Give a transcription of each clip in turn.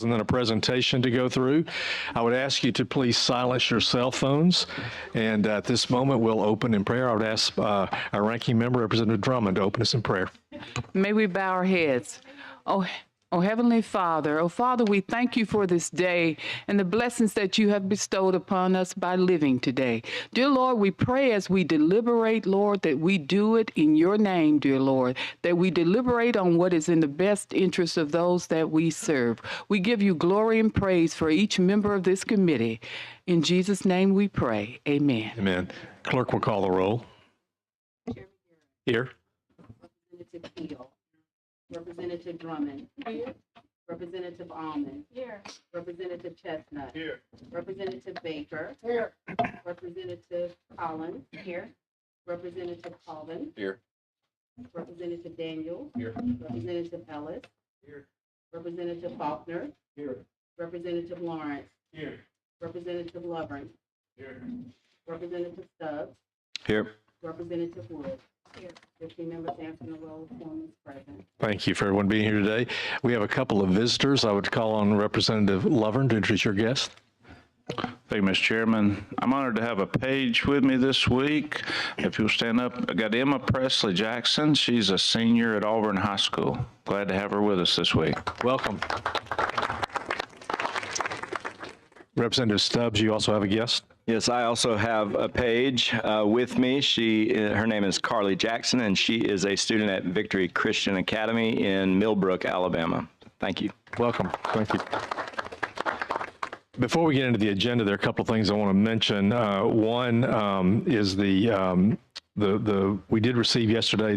and then a presentation to go through. I would ask you to please silence your cell phones. And at this moment, we'll open in prayer. I would ask our ranking member, Representative Drummond, to open us in prayer. May we bow our heads. Oh, Heavenly Father, oh Father, we thank you for this day and the blessings that you have bestowed upon us by living today. Dear Lord, we pray as we deliberate, Lord, that we do it in your name, dear Lord, that we deliberate on what is in the best interest of those that we serve. We give you glory and praise for each member of this committee. In Jesus' name we pray. Amen. Amen. Clerk will call the roll. Here. Representative Keel. Representative Drummond. Here. Representative Almond. Here. Representative Chestnut. Here. Representative Baker. Here. Representative Collins. Here. Representative Colvin. Here. Representative Daniels. Here. Representative Ellis. Here. Representative Faulkner. Here. Representative Lawrence. Here. Representative Lovern. Here. Representative Stubbs. Here. Representative Wood. Here. 15 members answering the roll. Quorum is present. Thank you for everyone being here today. We have a couple of visitors. I would call on Representative Lovern to introduce your guest. Thank you, Mr. Chairman. I'm honored to have a page with me this week. If you'll stand up, I got Emma Presley Jackson. She's a senior at Auburn High School. Glad to have her with us this week. Welcome. Representative Stubbs, you also have a guest? Yes, I also have a page with me. Her name is Carly Jackson, and she is a student at Victory Christian Academy in Millbrook, Alabama. Thank you. Welcome. Thank you. Before we get into the agenda, there are a couple of things I want to mention. One is we did receive yesterday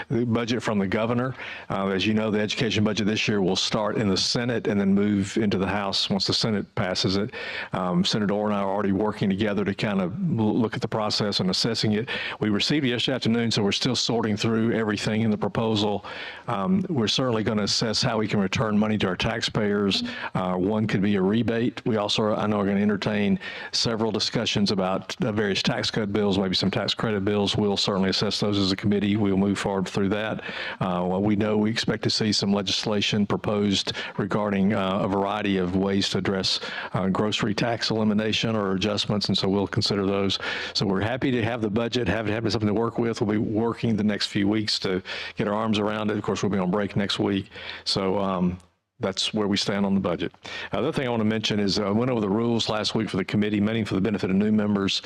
the budget from the governor. As you know, the education budget this year will start in the Senate and then move into the House once the Senate passes it. Senator Orr and I are already working together to kind of look at the process and assessing it. We received it yesterday afternoon, so we're still sorting through everything in the proposal. We're certainly going to assess how we can return money to our taxpayers. One could be a rebate. We also, I know, are going to entertain several discussions about various tax cut bills, maybe some tax credit bills. We'll certainly assess those as a committee. We'll move forward through that. We know we expect to see some legislation proposed regarding a variety of ways to address grocery tax elimination or adjustments, and so we'll consider those. So we're happy to have the budget, having something to work with. We'll be working the next few weeks to get our arms around it. Of course, we'll be on break next week. So that's where we stand on the budget. The other thing I want to mention is I went over the rules last week for the committee meeting for the benefit of new members.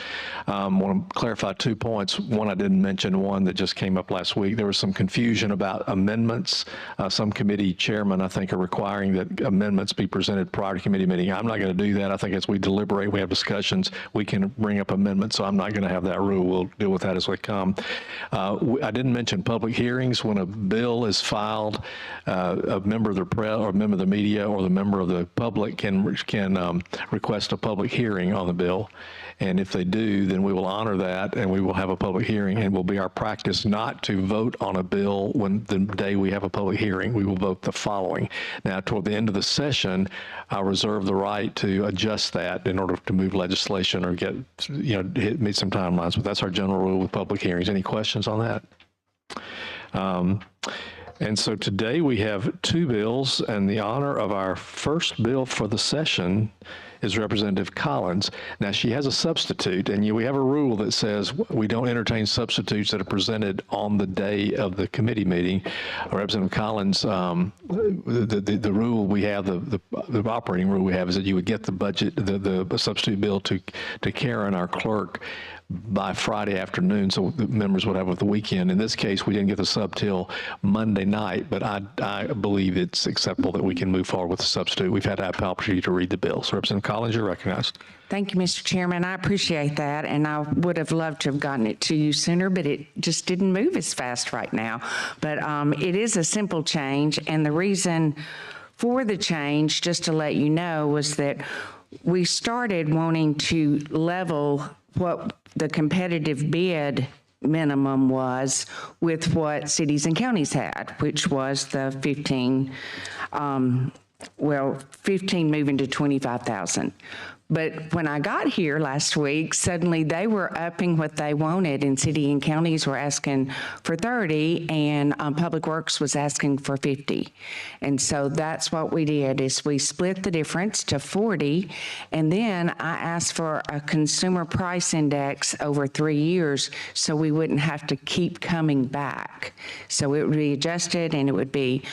I want to clarify 2 points. One, I didn't mention, one that just came up last week. There was some confusion about amendments. Some committee chairmen, I think, are requiring that amendments be presented prior to committee meeting. I'm not going to do that. I think as we deliberate, we have discussions, we can bring up amendments, so I'm not going to have that rule. We'll deal with that as we come. I didn't mention public hearings. When a bill is filed, a member of the press or member of the media or the member of the public can request a public hearing on the bill. And if they do, then we will honor that and we will have a public hearing, and it will be our practice not to vote on a bill when the day we have a public hearing. We will vote the following. Now, toward the end of the session, I'll reserve the right to adjust that in order to move legislation or get, meet some timelines, but that's our general rule with public hearings. Any questions on that? And so today we have 2 bills, and the honor of our first bill for the session is Representative Collins. Now, she has a substitute, and we have a rule that says we don't entertain substitutes that are presented on the day of the committee meeting. Representative Collins, the rule we have, the operating rule we have, is that you would get the budget, the substitute bill to Karen, our clerk, by Friday afternoon, so the members would have it the weekend. In this case, we didn't get the sub till Monday night, but I believe it's acceptable that we can move forward with the substitute. We've had an opportunity to read the bill. So Representative Collins, you're recognized. Thank you, Mr. Chairman. I appreciate that, and I would have loved to have gotten it to you sooner, but it just didn't move as fast right now. But it is a simple change, and the reason for the change, just to let you know, was that we started wanting to level what the competitive bid minimum was with what cities and counties had, which was the 15 moving to 25,000. But when I got here last week, suddenly they were upping what they wanted, and city and counties were asking for 30, and Public Works was asking for 50. And so that's what we did, is we split the difference to 40, and then I asked for a consumer price index over 3 years so we wouldn't have to keep coming back. So it would be adjusted, and it would be,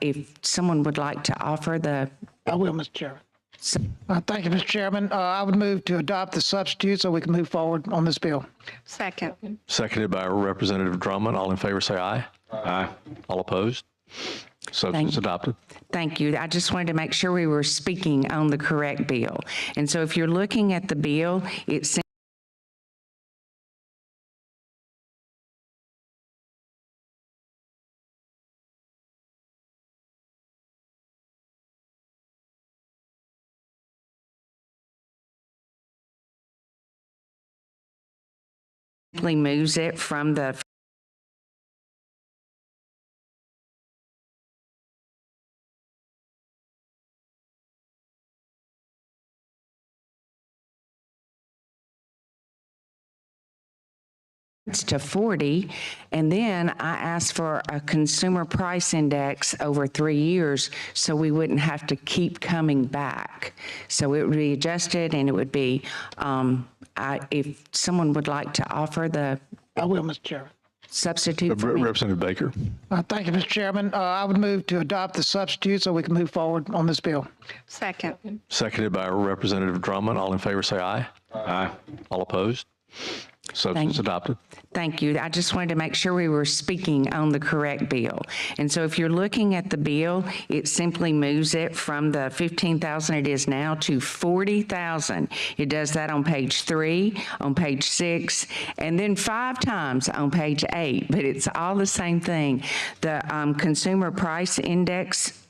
if someone would like to offer the, I will, Mr. Chairman. Thank you, Mr. Chairman. I would move to adopt the substitute so we can move forward on this bill. Second. Seconded by Representative Drummond. All in favor, say aye. Aye. All opposed? Substitute's adopted. thank you. I just wanted to make sure we were speaking on the correct bill. And so if you're looking at the bill, it's simply moves it from the to 40, and then I asked for a consumer price index over 3 years so we wouldn't have to keep coming back. So it would be adjusted, and it would be, if someone would like to offer the I will, Mr. Chairman. substitute for me. Representative Baker. Thank you, Mr. Chairman. I would move to adopt the substitute so we can move forward on this bill. Second. Seconded by Representative Drummond. All in favor, say aye. Aye. All opposed? Substitute's adopted. Thank you. I just wanted to make sure we were speaking on the correct bill. And so if you're looking at the bill, it simply moves it from the 15,000 it is now to 40,000. It does that on page 3, on page 6, and then 5 times on page 8, but it's all the same thing. The consumer price index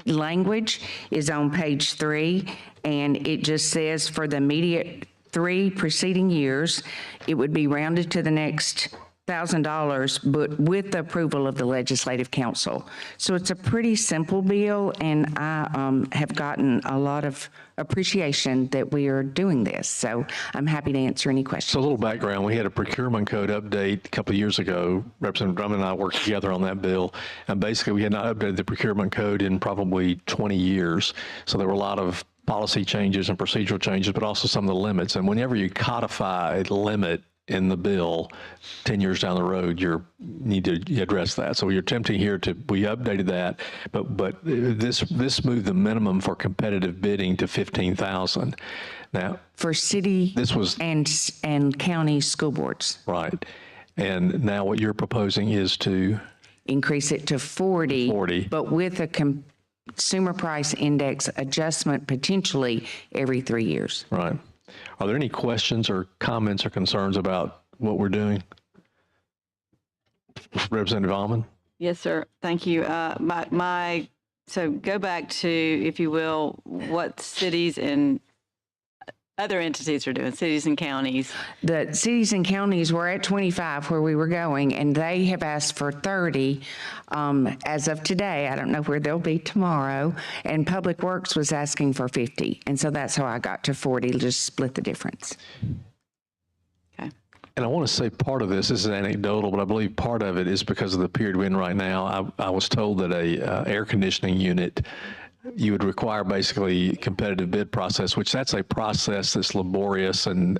language is on page 3, and it just says for the immediate 3 preceding years, it would be rounded to the next $1,000, but with the approval of the Legislative Council. So it's a pretty simple bill, and I have gotten a lot of appreciation that we are doing this. So I'm happy to answer any So a questions. little background, we had a procurement code update a couple of years ago. Representative Drummond and I worked together on that bill. And basically, we had not updated the procurement code in probably 20 years. So there were a lot of policy changes and procedural changes, but also some of the limits. And whenever you codify a limit in the bill, 10 years down the road, you need to address that. So you're attempting here we updated that, but this moved the minimum for competitive bidding to 15,000. Now, For city this was and county school boards, right. And now what you're proposing is to increase it to 40. 40. But with a consumer price index adjustment potentially every 3 years. right. Are there any questions or comments or concerns about what we're doing? Representative Almond? Yes, sir. Thank you. So go back to, if you will, what cities and other entities are doing, cities and counties. The cities and counties were at 25 where we were going, and they have asked for 30 as of today. I don't know where they'll be tomorrow. And Public Works was asking for 50. And so that's how I got to 40, just split the difference. Okay. And I want to say part of this is anecdotal, but I believe part of it is because of the period we're in right now. I was told that a air conditioning unit, you would require basically competitive bid process, which that's a process that's laborious and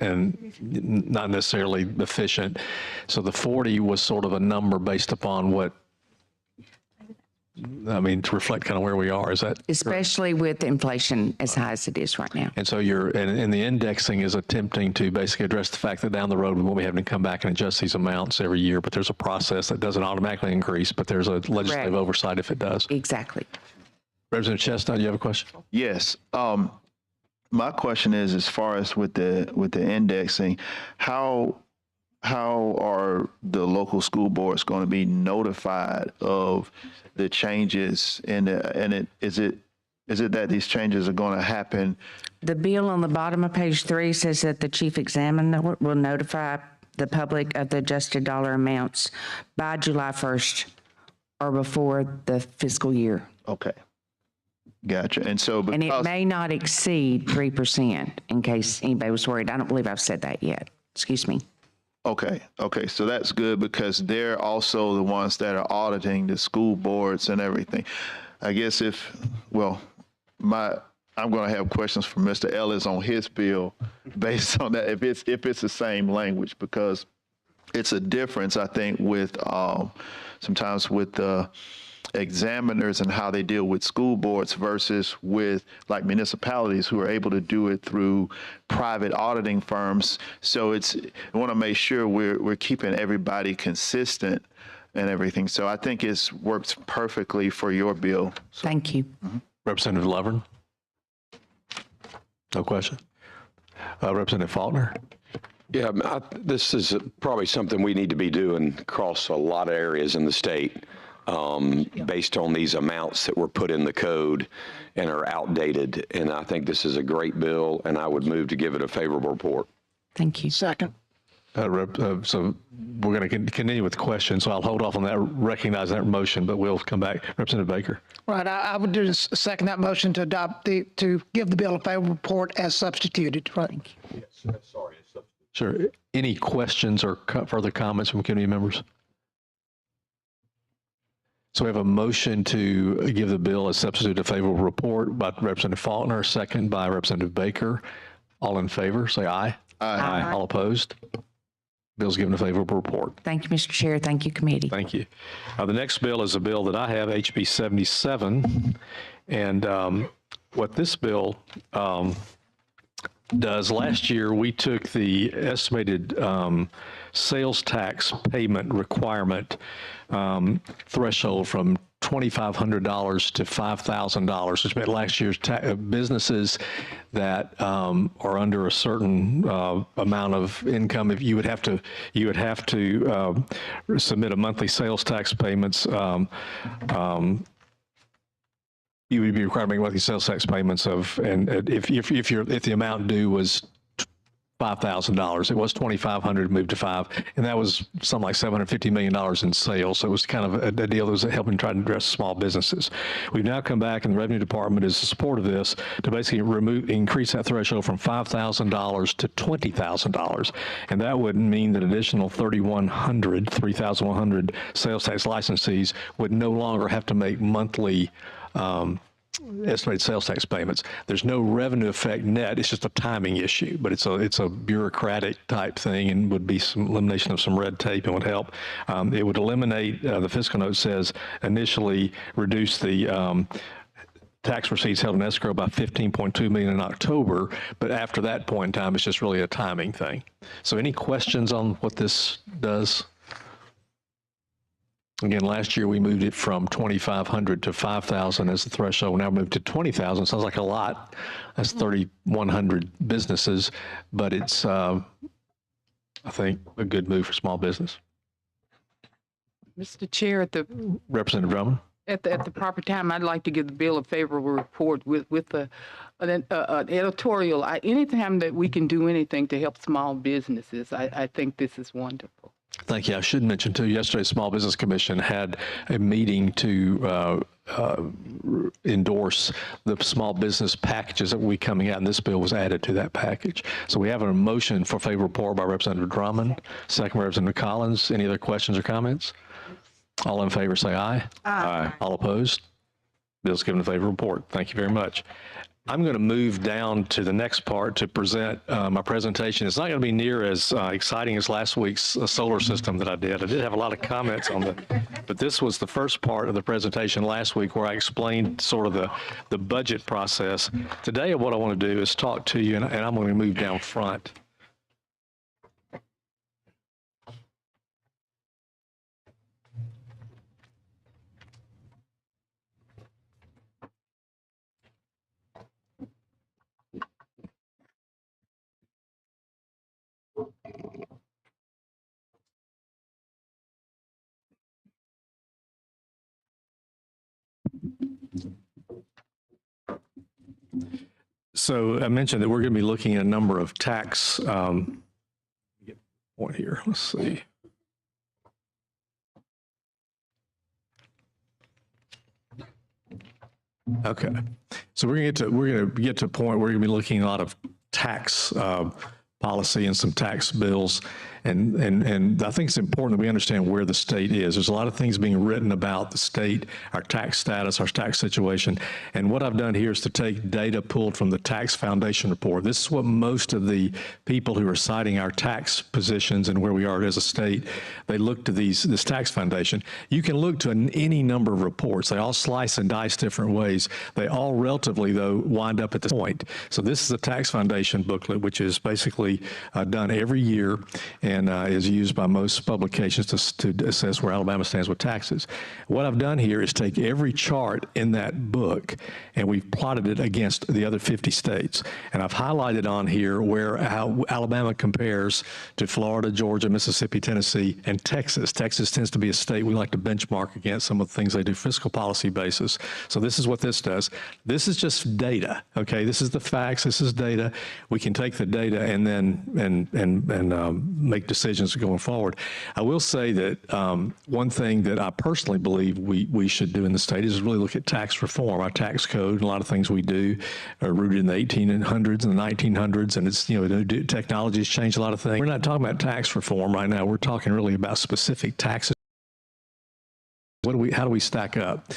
not necessarily efficient. So the 40 was sort of a number based upon what, I mean, to reflect kind of where we are. Is that? Especially with inflation as high as it is right now. And so and the indexing is attempting to basically address the fact that down the road we won't be having to come back and adjust these amounts every year, but there's a process that doesn't automatically increase, but there's a legislative Correct. oversight if it does. Exactly. Representative Chestnut, you have a question? Yes. My question is, as far as with the indexing, how are the local school boards going to be notified of the changes? Is it that these changes are going to happen? The bill on the bottom of page 3 says that the chief examiner will notify the public of the adjusted dollar amounts by July 1st or before the fiscal year. Okay. Gotcha. And so And it because, may not exceed 3%, in case anybody was worried. I don't believe I've said that yet. Excuse me. okay, so that's good because they're also the ones that are auditing the school boards and everything. I guess I'm going to have questions for Mr. Ellis on his bill based on that, if it's the same language, because it's a difference, I think, with sometimes with the examiners and how they deal with school boards versus with like municipalities who are able to do it through private auditing firms. So I want to make sure we're keeping everybody consistent and everything. So I think it works perfectly for your bill. So, Thank you. Representative Lovern? No question. Representative Faulkner? Yeah, this is probably something we need to be doing across a lot of areas in the state, based on these amounts that were put in the code and are outdated. And I think this is a great bill, and I would move to give it a favorable report. Thank you. Second. So we're going to continue with questions, so I'll hold off on that, recognize that motion, but we'll come back. Representative Baker? Right, I would just second that motion to to give the bill a favorable report as substituted, right? Sure. Any questions or further comments from committee members? So we have a motion to give the bill a substitute a favorable report by Representative Faulkner, second by Representative Baker. All in favor, say aye. Aye. All opposed? Bill's given a favorable report. Thank you, Mr. Chair. Thank you, committee. Thank you. The next bill is a bill that I have, HB 77. And what this bill does, last year we took the estimated sales tax payment requirement threshold from $2,500 to $5,000, which meant last year's businesses that are under a certain amount of income, if you would have to submit a monthly sales tax payments. You would be required to make monthly sales tax payments of, and if the amount due was $5,000, it was $2,500, moved to $5,000, and that was something like $750 million in sales. So it was kind of a deal that was helping try to address small businesses. We've now come back, and the Revenue Department is in support of this to basically increase that threshold from $5,000 to $20,000, and that would mean that additional 3,100 sales tax licensees would no longer have to make monthly estimated sales tax payments. There's no revenue effect net. It's just a timing issue, but it's a bureaucratic type thing, and would be some elimination of some red tape and would help. It would eliminate, the fiscal note says, initially reduce the tax receipts held in escrow by $15.2 million in October, but after that point in time, it's just really a timing thing. So any questions on what this does? Again, last year we moved it from 2,500 to 5,000 as the threshold. Now moved to 20,000. Sounds like a lot. That's 3,100 businesses, but it's, I think, a good move for small business. Mr. Chair, Representative Drummond? at the proper time, I'd like to give the bill a favorable report with an editorial. Anytime that we can do anything to help small businesses, I think this is wonderful. Thank you. I should mention too, yesterday, Small Business Commission had a meeting to endorse the small business packages that will be coming out, and this bill was added to that package. So we have a motion for favorable report by Representative Drummond, second by Representative Collins. Any other questions or comments? All in favor say aye. Aye. All opposed? Bill's given a favorable report. Thank you very much. I'm going to move down to the next part to present my presentation. It's not going to be near as exciting as last week's solar system that I did. I did have a lot of comments on but this was the first part of the presentation last week where I explained sort of the budget process. Today, what I want to do is talk to you, and I'm going to move down front. So I mentioned that we're going to be looking at a number of tax, get a point here, let's see. Okay. So we're going to get to a point where we're going to be looking at a lot of tax policy and some tax bills. And I think it's important that we understand where the state is. There's a lot of things being written about the state, our tax status, our tax situation. And what I've done here is to take data pulled from the Tax Foundation report. This is what most of the people who are citing our tax positions and where we are as a state, they look to this Tax Foundation. You can look to any number of reports. They all slice and dice different ways. They all relatively, though, wind up at this point. So this is the Tax Foundation booklet, which is basically done every year and is used by most publications to assess where Alabama stands with taxes. What I've done here is take every chart in that book and we've plotted it against the other 50 states. And I've highlighted on here how Alabama compares to Florida, Georgia, Mississippi, Tennessee, and Texas. Texas tends to be a state we like to benchmark against some of the things they do fiscal policy basis. So this is what this does. This is just data, okay? This is the facts, this is data. We can take the data and then make decisions going forward. I will say that one thing that I personally believe we should do in the state is really look at tax reform. Our tax code, and a lot of things we do are rooted in the 1800s and the 1900s, and it's, technology has changed a lot of things. We're not talking about tax reform right now. We're talking really about specific taxes. How do we stack up?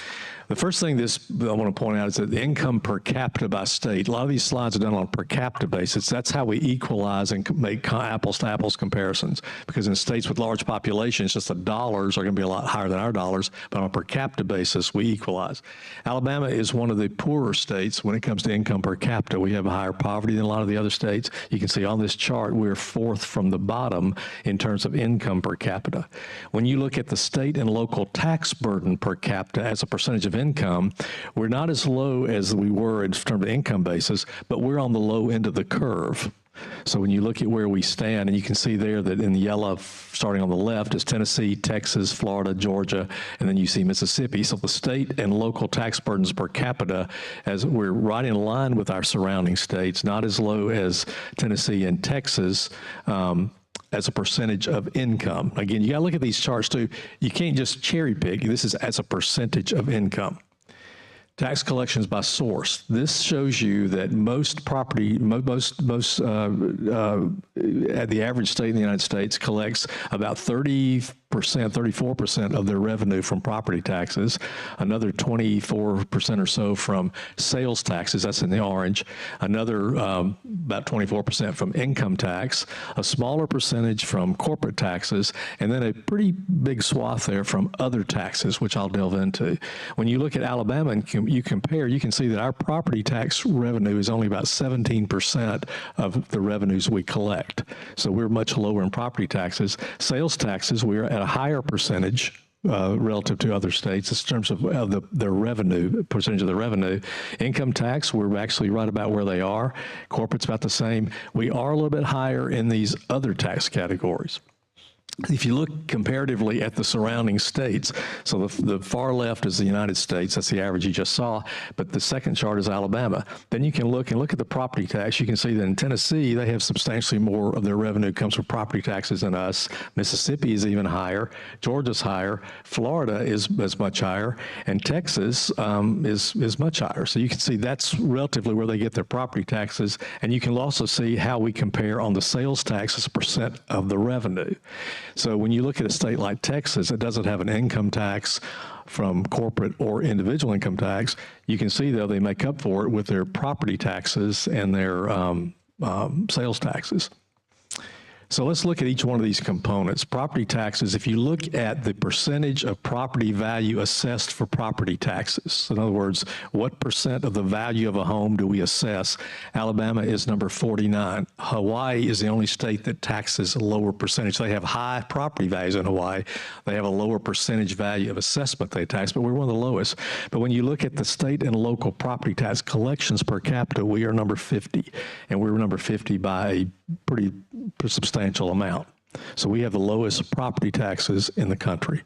The first thing I want to point out is that the income per capita by state, a lot of these slides are done on a per capita basis. That's how we equalize and make apples to apples comparisons. Because in states with large populations, just the dollars are going to be a lot higher than our dollars, but on a per capita basis, we equalize. Alabama is one of the poorer states when it comes to income per capita. We have a higher poverty than a lot of the other states. You can see on this chart, we're fourth from the bottom in terms of income per capita. When you look at the state and local tax burden per capita as a percentage of income, we're not as low as we were in terms of income basis, but we're on the low end of the curve. So when you look at where we stand, and you can see there that in the yellow, starting on the left, is Tennessee, Texas, Florida, Georgia, and then you see Mississippi. So the state and local tax burdens per capita, as we're right in line with our surrounding states, not as low as Tennessee and Texas, as a percentage of income. Again, you got to look at these charts too. You can't just cherry pick. This is as a percentage of income. Tax collections by source. This shows you that most property, at the average state in the United States collects about 30%, 34% of their revenue from property taxes, another 24% or so from sales taxes, that's in the orange, another about 24% from income tax, a smaller percentage from corporate taxes, and then a pretty big swath there from other taxes, which I'll delve into. When you look at Alabama and you compare, you can see that our property tax revenue is only about 17% of the revenues we collect. So we're much lower in property taxes. Sales taxes, we're at a higher percentage relative to other states in terms of their revenue, percentage of the revenue. Income tax, we're actually right about where they are. Corporate's about the same. We are a little bit higher in these other tax categories. If you look comparatively at the surrounding states, so the far left is the United States, that's the average you just saw, but the second chart is Alabama. Then you can look at the property tax. You can see that in Tennessee, they have substantially more of their revenue comes from property taxes than us. Mississippi is even higher. Georgia's higher. Florida is much higher. And Texas is much higher. So you can see that's relatively where they get their property taxes. And you can also see how we compare on the sales tax as a percent of the revenue. So when you look at a state like Texas, it doesn't have an income tax from corporate or individual income tax. You can see, though, they make up for it with their property taxes and their sales taxes. So let's look at each one of these components. Property taxes, if you look at the percentage of property value assessed for property taxes, in other words, what percent of the value of a home do we assess? Alabama is number 49. Hawaii is the only state that taxes a lower percentage. They have high property values in Hawaii. They have a lower percentage value of assessment they tax, but we're one of the lowest. But when you look at the state and local property tax collections per capita, we are number 50, and we're number 50 by a pretty substantial amount. So we have the lowest property taxes in the country.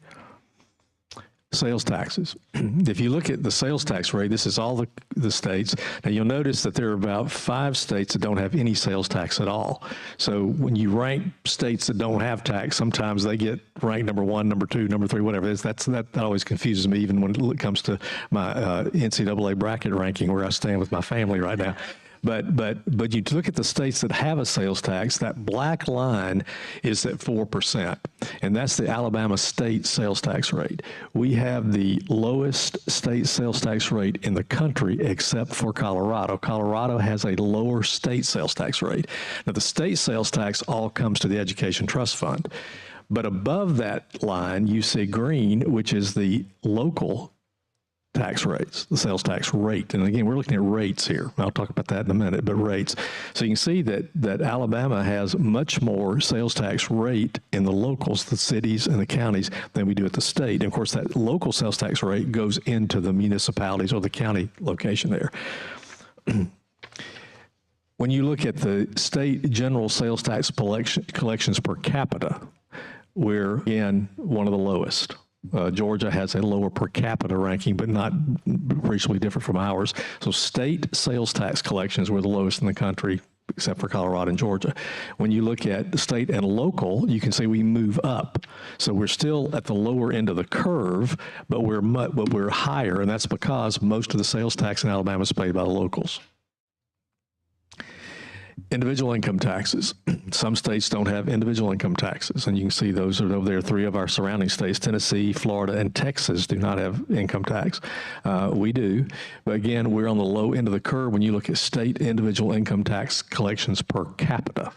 Sales taxes. If you look at the sales tax rate, this is all the states. Now you'll notice that there are about 5 states that don't have any sales tax at all. So when you rank states that don't have tax, sometimes they get ranked number 1, number 2, number 3, whatever it is. That always confuses me, even when it comes to my NCAA bracket ranking, where I stand with my family right now. But you look at the states that have a sales tax, that black line is at 4%, and that's the Alabama state sales tax rate. We have the lowest state sales tax rate in the country except for Colorado. Colorado has a lower state sales tax rate. Now, the state sales tax all comes to the Education Trust Fund. But above that line, you see green, which is the local tax rates, the sales tax rate. And again, we're looking at rates here. I'll talk about that in a minute, but rates. So you can see that Alabama has much more sales tax rate in the locals, the cities and the counties, than we do at the state. And of course, that local sales tax rate goes into the municipalities or the county location there. When you look at the state general sales tax collections per capita, we're, again, one of the lowest. Georgia has a lower per capita ranking, but not appreciably different from ours. So state sales tax collections were the lowest in the country, except for Colorado and Georgia. When you look at state and local, you can see we move up. So we're still at the lower end of the curve, but we're higher, and that's because most of the sales tax in Alabama is paid by the locals. Individual income taxes. Some states don't have individual income taxes, and you can see those are over there. 3 of our surrounding states, Tennessee, Florida, and Texas, do not have income tax. We do, but again, we're on the low end of the curve when you look at state individual income tax collections per capita.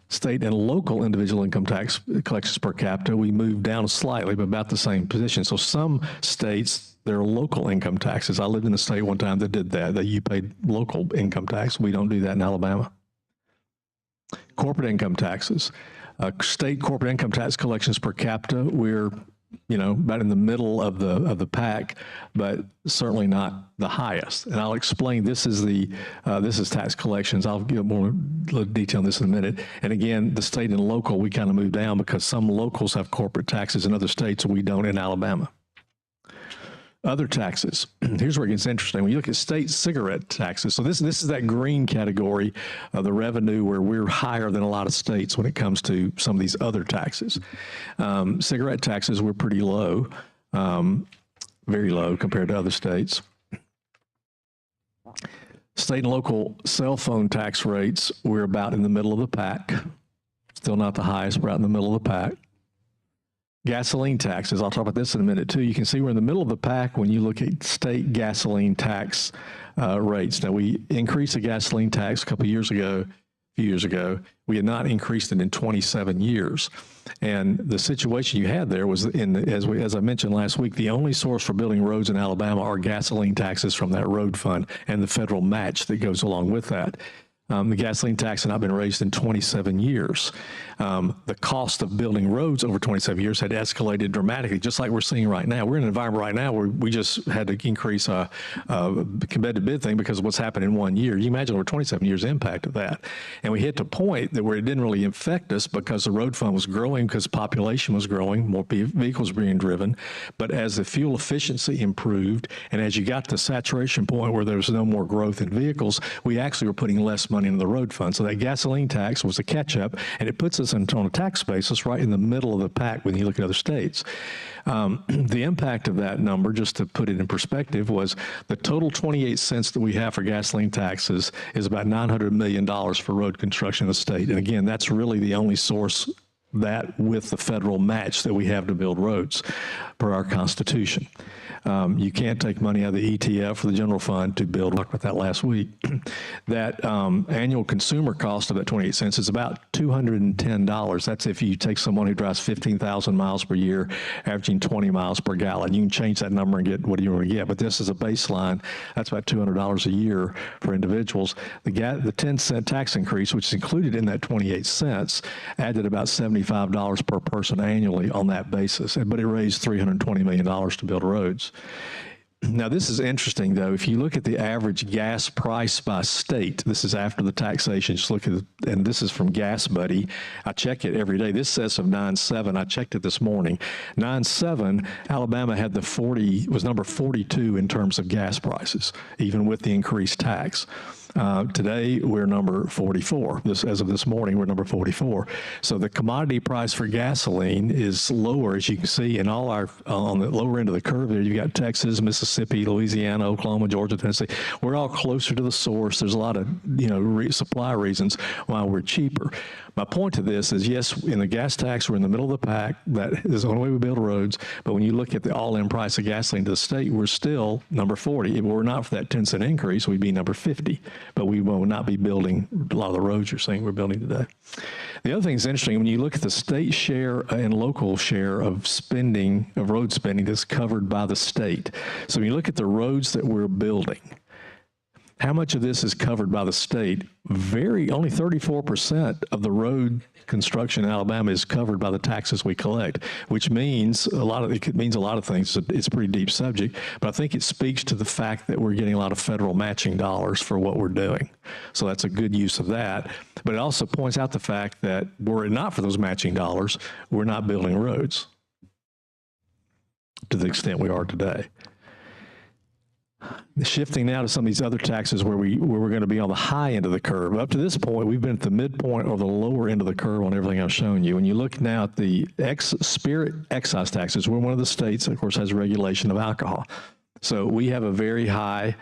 State and local individual income tax collections per capita, we moved down slightly, but about the same position. So some states, their local income taxes. I lived in a state one time that did that you paid local income tax. We don't do that in Alabama. Corporate income taxes. State corporate income tax collections per capita, we're, about in the middle of the pack, but certainly not the highest. And I'll explain, this is tax collections. I'll give more detail on this in a minute. And again, the state and local, we kind of move down because some locals have corporate taxes in other states, we don't in Alabama. Other taxes. Here's where it gets interesting. When you look at state cigarette taxes, so this is that green category of the revenue where we're higher than a lot of states when it comes to some of these other taxes. Cigarette taxes, we're pretty low, very low compared to other states. State and local cell phone tax rates, we're about in the middle of the pack. Still not the highest, we're out in the middle of the pack. Gasoline taxes, I'll talk about this in a minute too. You can see we're in the middle of the pack when you look at state gasoline tax rates. Now, we increased the gasoline tax a few years ago. We had not increased it in 27 years. And the situation you had there was, as I mentioned last week, the only source for building roads in Alabama are gasoline taxes from that road fund and the federal match that goes along with that. The gasoline tax had not been raised in 27 years. The cost of building roads over 27 years had escalated dramatically, just like we're seeing right now. We're in an environment right now where we just had to increase a competitive bid thing because of what's happened in 1 year. You imagine over 27 years impact of that. And we hit the point that where it didn't really affect us because the road fund was growing, because population was growing, more vehicles being driven. But as the fuel efficiency improved, and as you got to the saturation point where there was no more growth in vehicles, we actually were putting less money into the road fund. So that gasoline tax was a catch-up, and it puts us on a tax basis right in the middle of the pack when you look at other states. The impact of that number, just to put it in perspective, was the total 28 cents that we have for gasoline taxes is about $900 million for road construction in the state. And again, that's really the only source, that with the federal match that we have to build roads per our Constitution. You can't take money out of the ETF for the general fund to build. We talked about that last week. That annual consumer cost of that 28 cents is about $210. That's if you take someone who drives 15,000 miles per year, averaging 20 miles per gallon. You can change that number and get what you want to get, but this is a baseline. That's about $200 a year for individuals. The 10-cent tax increase, which is included in that 28 cents, added about $75 per person annually on that basis, but it raised $320 million to build roads. Now, this is interesting, though. If you look at the average gas price by state, this is after the taxation. Just look at it, and this is from Gas Buddy. I check it every day. This says of 9.7. I checked it this morning. 9.7, Alabama had was number 42 in terms of gas prices, even with the increased tax. Today, we're number 44. As of this morning, we're number 44. So the commodity price for gasoline is lower, as you can see, in all our, on the lower end of the curve there, you've got Texas, Mississippi, Louisiana, Oklahoma, Georgia, Tennessee. We're all closer to the source. There's a lot of, supply reasons why we're cheaper. My point to this is, yes, in the gas tax, we're in the middle of the pack. That is the only way we build roads. But when you look at the all-in price of gasoline to the state, we're still number 40. If we're not for that 10-cent increase, we'd be number 50. But we will not be building a lot of the roads you're seeing we're building today. The other thing that's interesting, when you look at the state share and local share of spending, of road spending that's covered by the state. So when you look at the roads that we're building, how much of this is covered by the state? Only 34% of the road construction in Alabama is covered by the taxes we collect, which means it means a lot of things. It's a pretty deep subject, but I think it speaks to the fact that we're getting a lot of federal matching dollars for what we're doing. So that's a good use of that. But it also points out the fact that were it not for those matching dollars, we're not building roads to the extent we are today. Shifting now to some of these other taxes where we're going to be on the high end of the curve. Up to this point, we've been at the midpoint or the lower end of the curve on everything I've shown you. When you look now at the spirit excise taxes, we're one of the states that, of course, has regulation of alcohol. So we have a very high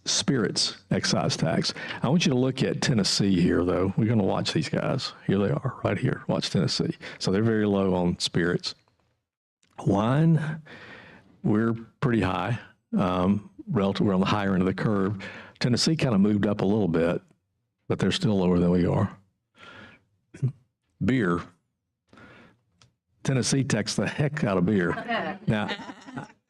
spirits excise tax. I want you to look at Tennessee here, though. We're going to watch these guys. Here they are, right here. Watch Tennessee. So they're very low on spirits. Wine, we're pretty high. Relative, we're on the higher end of the curve. Tennessee kind of moved up a little bit, but they're still lower than we are. Beer, Tennessee taxed the heck out of beer. Now,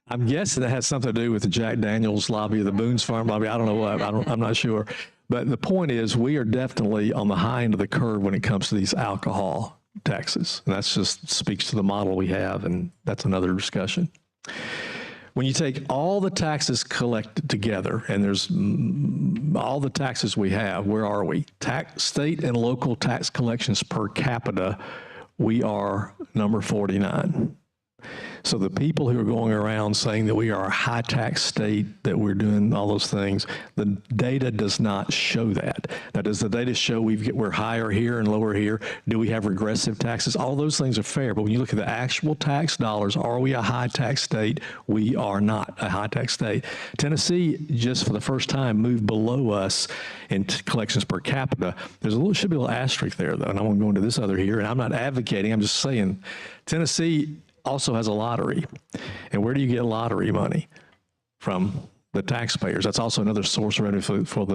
I'm guessing that has something to do with the Jack Daniels lobby, the Boone's Farm lobby. I don't know what. I'm not sure. But the point is, we are definitely on the high end of the curve when it comes to these alcohol taxes. And that's just speaks to the model we have, and that's another discussion. When you take all the taxes collected together, and there's all the taxes we have, where are we? State and local tax collections per capita, we are number 49. So the people who are going around saying that we are a high tax state, that we're doing all those things, the data does not show that. Now, does the data show we're higher here and lower here? Do we have regressive taxes? All those things are fair, but when you look at the actual tax dollars, are we a high tax state? We are not a high tax state. Tennessee, just for the first time, moved below us in collections per capita. Should be a little asterisk there, though, and I won't go into this other here, and I'm not advocating, I'm just saying, Tennessee also has a lottery. And where do you get lottery money? From the taxpayers. That's also another source of revenue from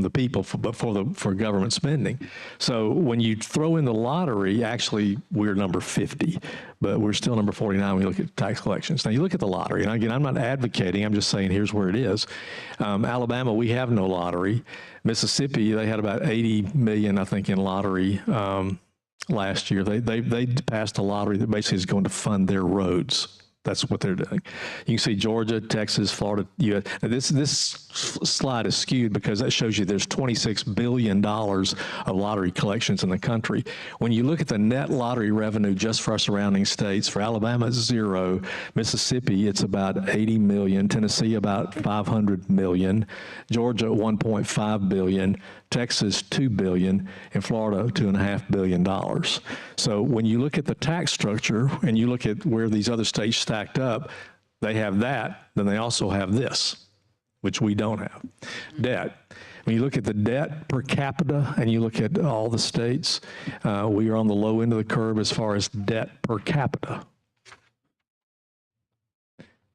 the people, for government spending. So when you throw in the lottery, actually we're number 50, but we're still number 49 when you look at tax collections. Now you look at the lottery, and again, I'm not advocating, I'm just saying here's where it is. Alabama, we have no lottery. Mississippi, they had about 80 million, I think, in lottery last year. They passed a lottery that basically is going to fund their roads. That's what they're doing. You can see Georgia, Texas, Florida, US. Now this slide is skewed because that shows you there's $26 billion of lottery collections in the country. When you look at the net lottery revenue just for our surrounding states, for Alabama it's 0, Mississippi it's about 80 million, Tennessee about 500 million, Georgia 1.5 billion, Texas 2 billion, and Florida $2.5 billion. So when you look at the tax structure and you look at where these other states stacked up, they have that, then they also have this, which we don't have. Debt. When you look at the debt per capita and you look at all the states, we are on the low end of the curve as far as debt per capita.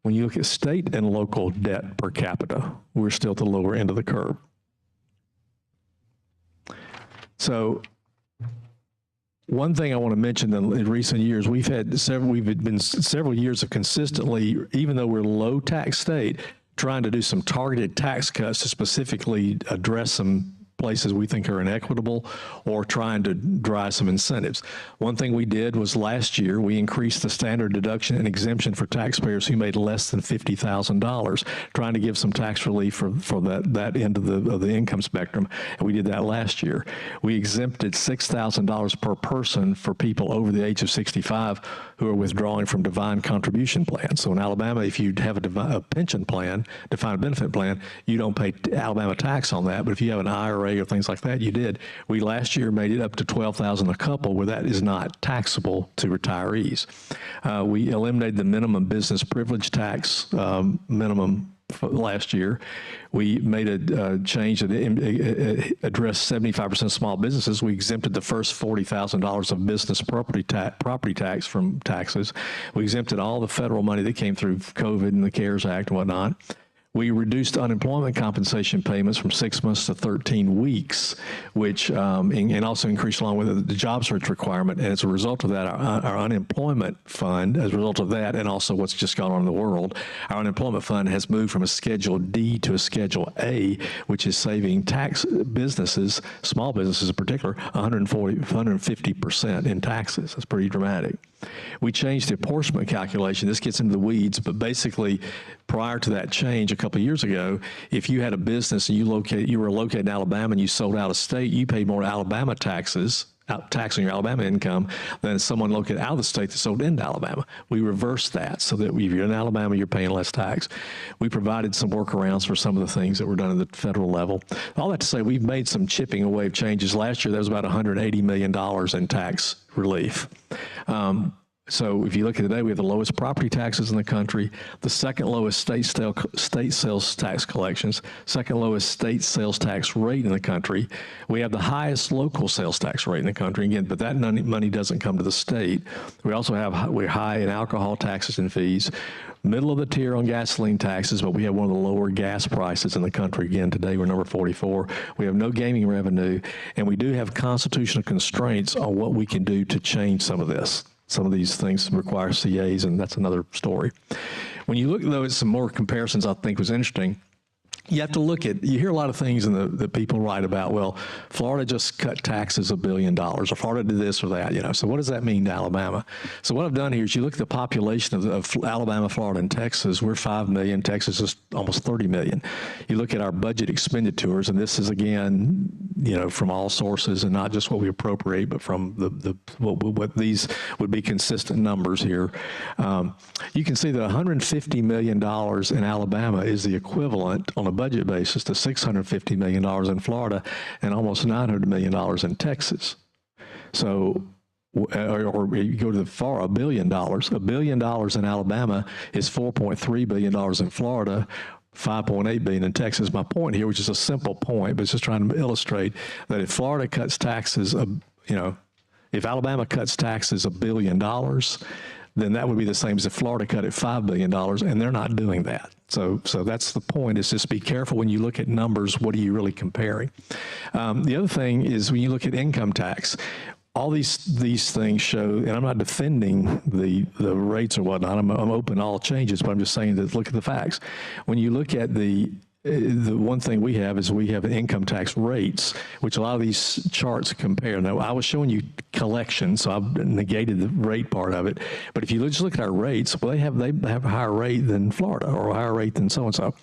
When you look at state and local debt per capita, we're still at the lower end of the curve. So one thing I want to mention in recent years, we've been several years of consistently, even though we're a low tax state, trying to do some targeted tax cuts to specifically address some places we think are inequitable or trying to drive some incentives. One thing we did was last year, we increased the standard deduction and exemption for taxpayers who made less than $50,000, trying to give some tax relief for that end of the income spectrum. And we did that last year. We exempted $6,000 per person for people over the age of 65 who are withdrawing from defined contribution plans. So in Alabama, if you have a pension plan, defined benefit plan, you don't pay Alabama tax on that. But if you have an IRA or things like that, you did. We last year made it up to $12,000 a couple, where that is not taxable to retirees. We eliminated the minimum business privilege tax minimum last year. We made a change that addressed 75% of small businesses. We exempted the first $40,000 of business property tax from taxes. We exempted all the federal money that came through COVID and the CARES Act and whatnot. We reduced unemployment compensation payments from 6 months to 13 weeks, which, and also increased along with the job search requirement. And as a result of that, our unemployment fund, as a result of that, and also what's just gone on in the world, our unemployment fund has moved from a Schedule D to a Schedule A, which is saving tax businesses, small businesses in particular, 150% in taxes. That's pretty dramatic. We changed the apportionment calculation. This gets into the weeds, but basically, prior to that change a couple of years ago, if you had a business and you were located in Alabama and you sold out of state, you paid more Alabama taxes, tax on your Alabama income, than someone located out of the state that sold into Alabama. We reversed that so that if you're in Alabama, you're paying less tax. We provided some workarounds for some of the things that were done at the federal level. All that to say, we've made some chipping away of changes. Last year, there was about $180 million in tax relief. So if you look at today, we have the lowest property taxes in the country, the second lowest state sales tax collections, second lowest state sales tax rate in the country. We have the highest local sales tax rate in the country, again, but that money doesn't come to the state. We also have, we're high in alcohol taxes and fees, middle of the tier on gasoline taxes, but we have one of the lower gas prices in the country. Again, today we're number 44. We have no gaming revenue, and we do have constitutional constraints on what we can do to change some of this. Some of these things require CAs, and that's another story. When you look, though, at some more comparisons I think was interesting, you have to look at, you hear a lot of things that people write about, well, Florida just cut taxes $1 billion, or Florida did this or that, so what does that mean to Alabama? So what I've done here is you look at the population of Alabama, Florida, and Texas. We're 5 million, Texas is almost 30 million. You look at our budget expenditures, and this is, again, from all sources, and not just what we appropriate, but from what these would be consistent numbers here. You can see that $150 million in Alabama is the equivalent on a budget basis to $650 million in Florida and almost $900 million in Texas. So, or you go to the far, $1 billion. $1 billion in Alabama is $4.3 billion in Florida, 5.8 billion in Texas. My point here, which is a simple point, but it's just trying to illustrate that if Florida cuts taxes, if Alabama cuts taxes $1 billion, then that would be the same as if Florida cut it $5 billion, and they're not doing that. So that's the point, is just be careful when you look at numbers, what are you really comparing? The other thing is when you look at income tax, all these things show, and I'm not defending the rates or whatnot, I'm open to all changes, but I'm just saying that look at the facts. When you look at the one thing we have is we have income tax rates, which a lot of these charts compare. Now, I was showing you collections, so I've negated the rate part of it. But if you just look at our rates, well, they have a higher rate than Florida, or a higher rate than so-and-so.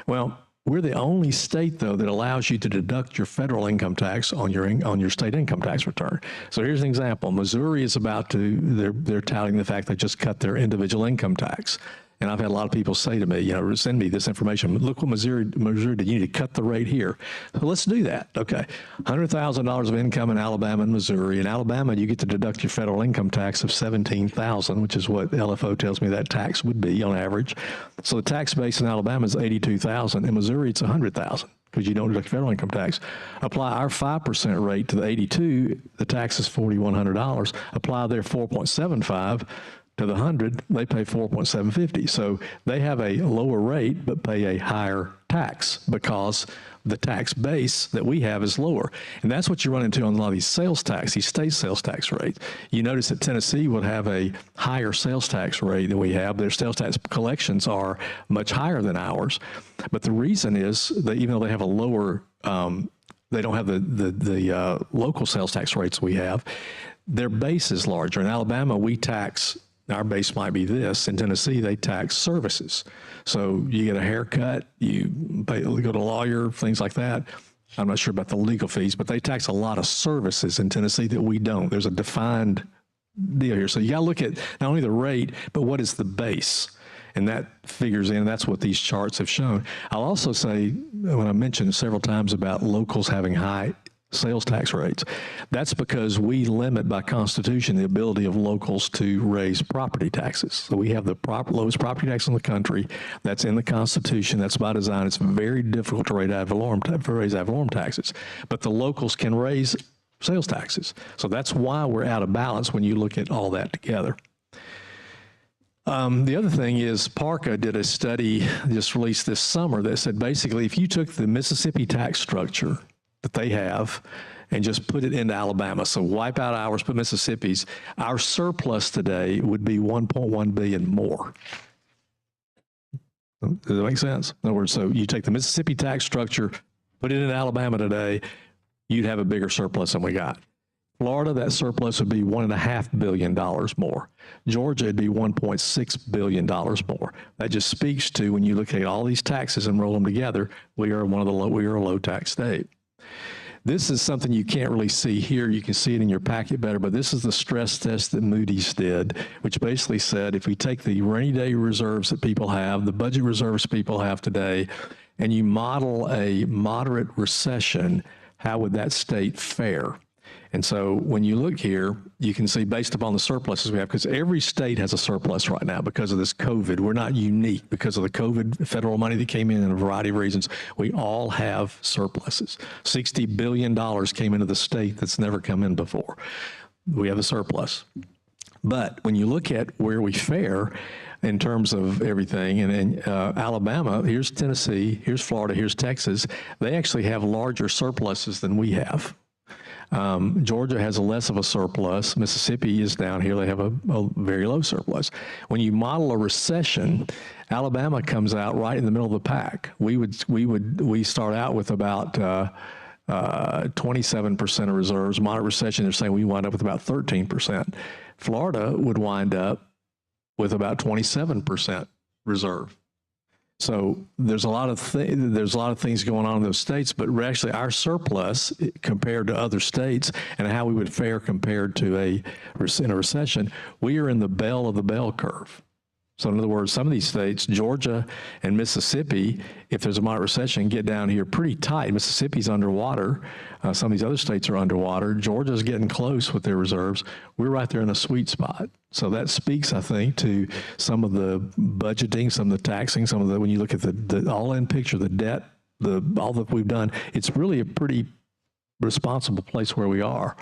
Well, we're the only state, though, that allows you to deduct your federal income tax on your state income tax return. So here's an example. Missouri is about to, they're touting the fact they just cut their individual income tax. And I've had a lot of people say to me, send me this information. Look what Missouri did. You need to cut the rate here. So let's do that. Okay. $100,000 of income in Alabama and Missouri. In Alabama, you get to deduct your federal income tax of $17,000, which is what LFO tells me that tax would be on average. So the tax base in Alabama is $82,000. In Missouri, it's $100,000. Because you don't deduct federal income tax. Apply our 5% rate to the 82, the tax is $4,100. Apply their 4.75 to the 100, they pay 4.750. So they have a lower rate but pay a higher tax because the tax base that we have is lower. And that's what you run into on a lot of these sales tax, these state sales tax rates. You notice that Tennessee would have a higher sales tax rate than we have. Their sales tax collections are much higher than ours. But the reason is that even though they have a lower they don't have the local sales tax rates we have. Their base is larger. In Alabama, we tax, our base might be this. In Tennessee, they tax services. So you get a haircut, you go to a lawyer, things like that. I'm not sure about the legal fees, but they tax a lot of services in Tennessee that we don't. There's a defined deal here. So you got to look at not only the rate, but what is the base? And that figures in, that's what these charts have shown. I'll also say, when I mentioned several times about locals having high sales tax rates, that's because we limit by Constitution the ability of locals to raise property taxes. So we have the lowest property tax in the country. That's in the Constitution. That's by design. It's very difficult to raise ad valorem taxes. But the locals can raise sales taxes. So that's why we're out of balance when you look at all that together. The other thing is PARCA did a study just released this summer that said basically if you took the Mississippi tax structure that they have and just put it into Alabama, so wipe out ours, put Mississippi's, our surplus today would be $1.1 billion more. Does that make sense? In other words, so you take the Mississippi tax structure, put it in Alabama today, you'd have a bigger surplus than we got. Florida, that surplus would be $1.5 billion more. Georgia, it'd be $1.6 billion more. That just speaks to when you look at all these taxes and roll them together, we are a low tax state. This is something you can't really see here. You can see it in your packet better, but this is the stress test that Moody's did, which basically said if we take the rainy day reserves that people have, the budget reserves people have today, and you model a moderate recession, how would that state fare? And so when you look here, you can see based upon the surpluses we have, because every state has a surplus right now because of this COVID. We're not unique because of the COVID federal money that came in a variety of reasons. We all have surpluses. $60 billion came into the state that's never come in before. We have a surplus. But when you look at where we fare in terms of everything, and in Alabama, here's Tennessee, here's Florida, here's Texas, they actually have larger surpluses than we have. Georgia has less of a surplus. Mississippi is down here. They have a very low surplus. When you model a recession, Alabama comes out right in the middle of the pack. We start out with about 27% of reserves. Moderate recession, they're saying we wind up with about 13%. Florida would wind up with about 27% reserve. So there's a lot of things going on in those states, but actually our surplus compared to other states and how we would fare compared to in a recession, we are in the bell of the bell curve. So in other words, some of these states, Georgia and Mississippi, if there's a moderate recession, get down here pretty tight. Mississippi's underwater. Some of these other states are underwater. Georgia's getting close with their reserves. We're right there in a sweet spot. So that speaks, I think, to some of the budgeting, some of the taxing, some of the, when you look at the all-in picture, the debt, all that we've done, it's really a pretty responsible place where we are.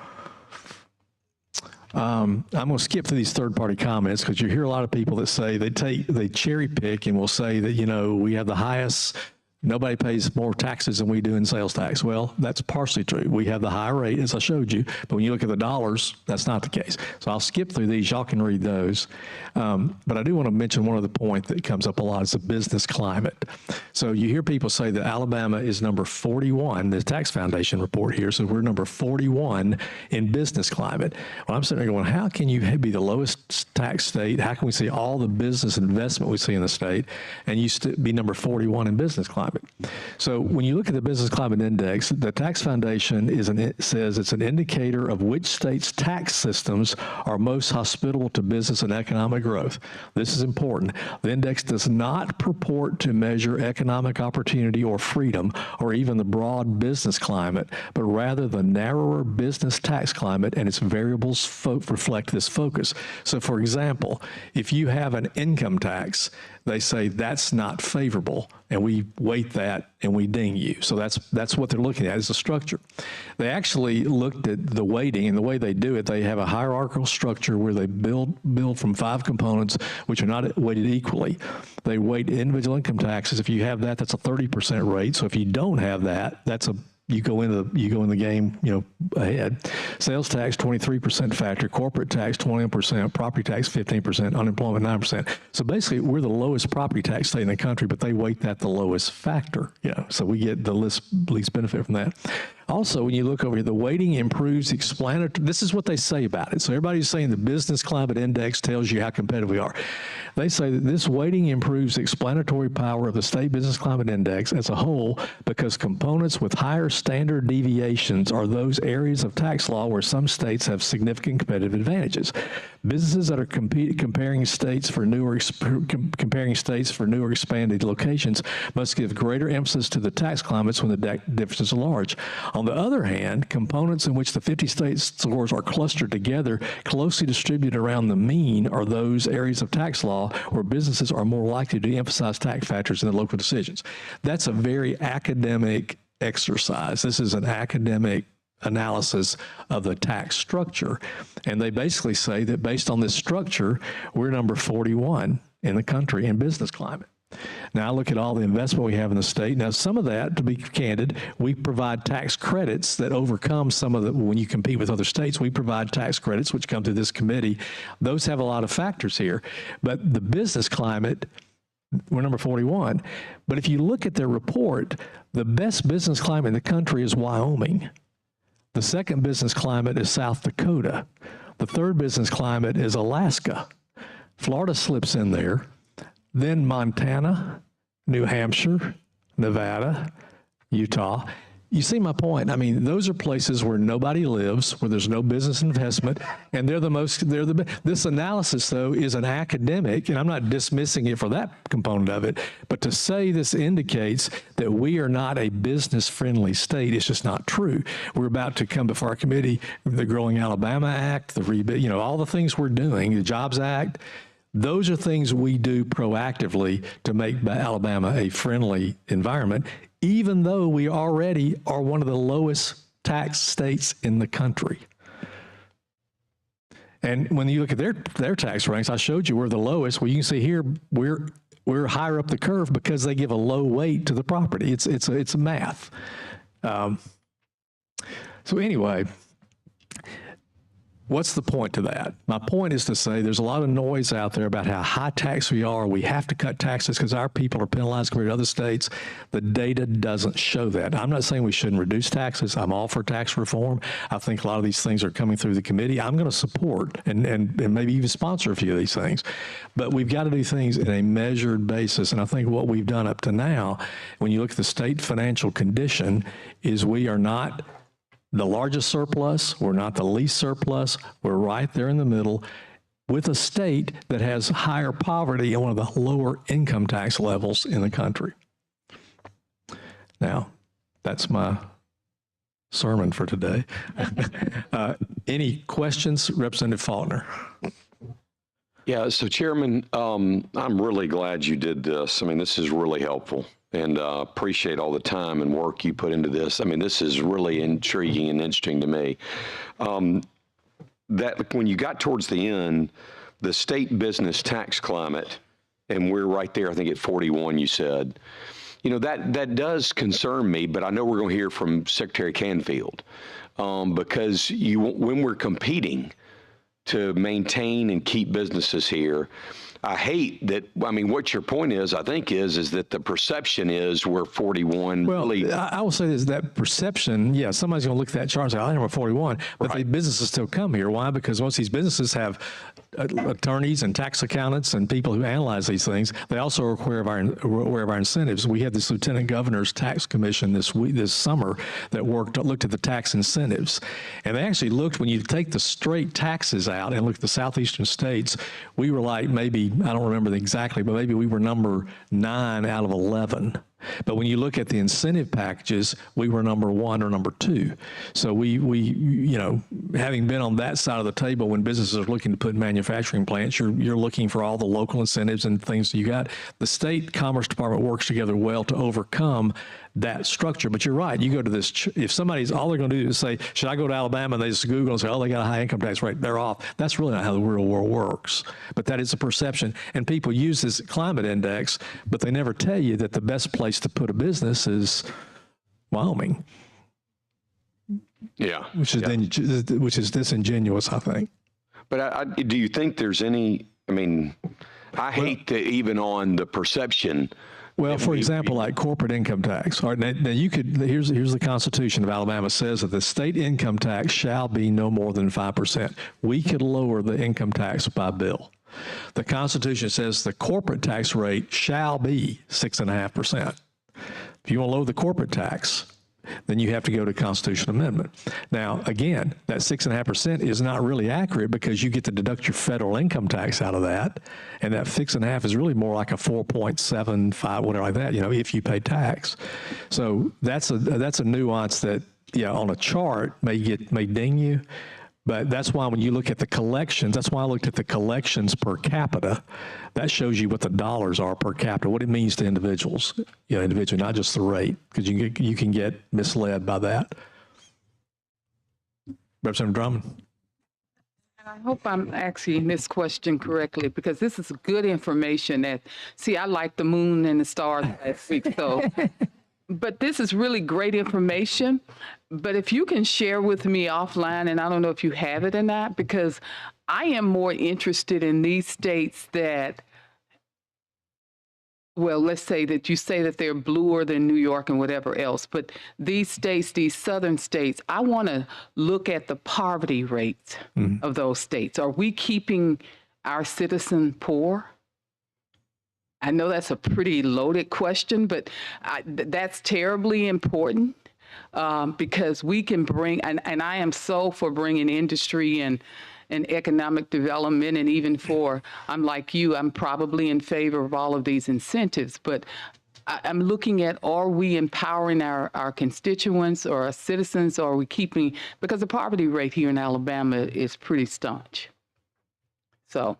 I'm going to skip through these third-party comments because you hear a lot of people that say they cherry pick and will say that, you know, we have the highest, nobody pays more taxes than we do in sales tax. Well, that's partially true. We have the high rate, as I showed you, but when you look at the dollars, that's not the case. So I'll skip through these. Y'all can read those. But I do want to mention one other point that comes up a lot is the business climate. So you hear people say that Alabama is number 41. The Tax Foundation report here says we're number 41 in business climate. Well, I'm sitting there going, how can you be the lowest tax state? How can we see all the business investment we see in the state and you be number 41 in business climate? So when you look at the Business Climate Index, the Tax Foundation says it's an indicator of which states' tax systems are most hospitable to business and economic growth. This is important. The index does not purport to measure economic opportunity or freedom or even the broad business climate, but rather the narrower business tax climate, and its variables reflect this focus. So for example, if you have an income tax, they say that's not favorable, and we weight that and we ding you. So that's what they're looking at is the structure. They actually looked at the weighting, and the way they do it, they have a hierarchical structure where they build from 5 components which are not weighted equally. They weight individual income taxes. If you have that, that's a 30% rate. So if you don't have that, that's you go in the game, you know, ahead. Sales tax, 23% factor, corporate tax, 21%, property tax, 15%, unemployment, 9%. So basically, we're the lowest property tax state in the country, but they weight that the lowest factor, you know, so we get the least benefit from that. Also, when you look over here, the weighting improves explanatory. This is what they say about it. So everybody's saying the Business Climate Index tells you how competitive we are. They say that this weighting improves explanatory power of the State Business Climate Index as a whole because components with higher standard deviations are those areas of tax law where some states have significant competitive advantages. Businesses that are comparing states for newer expanded locations must give greater emphasis to the tax climates when the differences are large. On the other hand, components in which the 50 state scores are clustered together, closely distributed around the mean, are those areas of tax law where businesses are more likely to emphasize tax factors in their local decisions. That's a very academic exercise. This is an academic analysis of the tax structure. And they basically say that based on this structure, we're number 41 in the country in business climate. Now, I look at all the investment we have in the state. Now, some of that, to be candid, we provide tax credits that overcome some of the, when you compete with other states, we provide tax credits, which come through this committee. Those have a lot of factors here. But the business climate, we're number 41. But if you look at their report, the best business climate in the country is Wyoming. The second business climate is South Dakota. The third business climate is Alaska. Florida slips in there. Then Montana, New Hampshire, Nevada, Utah. You see my point. I mean, those are places where nobody lives, where there's no business investment, and this analysis, though, is an academic, and I'm not dismissing it for that component of it, but to say this indicates that we are not a business-friendly state is just not true. We're about to come before our committee, the Growing Alabama Act, all the things we're doing, the Jobs Act. Those are things we do proactively to make Alabama a friendly environment, even though we already are one of the lowest tax states in the country. And when you look at their tax ranks, I showed you we're the lowest. Well, you can see here we're higher up the curve because they give a low weight to the property. It's math. So anyway. What's the point to that? My point is to say there's a lot of noise out there about how high tax we are. We have to cut taxes because our people are penalized compared to other states. The data doesn't show that. I'm not saying we shouldn't reduce taxes. I'm all for tax reform. I think a lot of these things are coming through the committee. I'm going to support and maybe even sponsor a few of these things. But we've got to do things in a measured basis. And I think what we've done up to now, when you look at the state financial condition, is we are not the largest surplus, we're not the least surplus, we're right there in the middle with a state that has higher poverty and one of the lower income tax levels in the country. Now, that's my sermon for today. Any questions, Representative Faulkner? Yeah, so Chairman, I'm really glad you did this. I mean, this is really helpful. And appreciate all the time and work you put into this. I mean, this is really intriguing and interesting to me. That when you got towards the end, the state business tax climate, and we're right there, I think at 41, you said, that does concern me, but I know we're going to hear from Secretary Canfield because when we're competing to maintain and keep businesses here, I hate that. I mean, what your point is, I think, is that the perception is we're 41. Well, really. I will say this: that perception, yeah, somebody's going to look at that chart and say, "I am a 41," but the businesses still come here. Why? Because most of these businesses have attorneys and tax accountants and people who analyze these things. They also are aware of our incentives. We had this Lieutenant Governor's Tax Commission this summer that looked at the tax incentives, and they actually looked when you take the straight taxes out and look at the southeastern states. We were like maybe. I don't remember exactly, but maybe we were number 9 out of 11. But when you look at the incentive packages, we were number 1 or number 2. So we having been on that side of the table when businesses are looking to put manufacturing plants, you're looking for all the local incentives and things that you got. The state Commerce Department works together well to overcome that structure. But you're right. You go to this, if somebody's, all they're going to do is say, should I go to Alabama? And they just Google and say, oh, they got a high income tax rate. They're off. That's really not how the real world works. But that is a perception. And people use this climate index, but they never tell you that the best place to put a business is Wyoming. Yeah. Which is disingenuous, I think. But do you think there's any, I mean, I hate that even on the perception Well, for example, like corporate income tax. All right, now you could, here's the Constitution of Alabama says that the state income tax shall be no more than 5%. We could lower the income tax by bill. The Constitution says the corporate tax rate shall be 6.5%. If you want to lower the corporate tax, then you have to go to constitutional amendment. Now, again, that 6.5% is not really accurate because you get to deduct your federal income tax out of that, and that 6.5 is really more like a 4.75, whatever like that, if you pay tax. So that's a nuance that, on a chart may ding you, but that's why when you look at the collections, that's why I looked at the collections per capita. That shows you what the dollars are per capita, what it means to individuals, individually, not just the rate, because you can get misled by that. Representative Drummond. I hope I'm asking this question correctly, because this is good information I like the moon and the stars last week, so. But this is really great information. But if you can share with me offline, and I don't know if you have it or not, because I am more interested in these states that, well, let's say that you say that they're bluer than New York and whatever else, but these states, these southern states, I want to look at the poverty rates of those states. Are we keeping our citizen poor? I know that's a pretty loaded question, but that's terribly important because we can bring, and I am so for bringing industry and economic development, and even I'm like you, I'm probably in favor of all of these incentives, but I'm looking at, are we empowering our constituents or our citizens, or are we keeping, because the poverty rate here in Alabama is pretty staunch. So.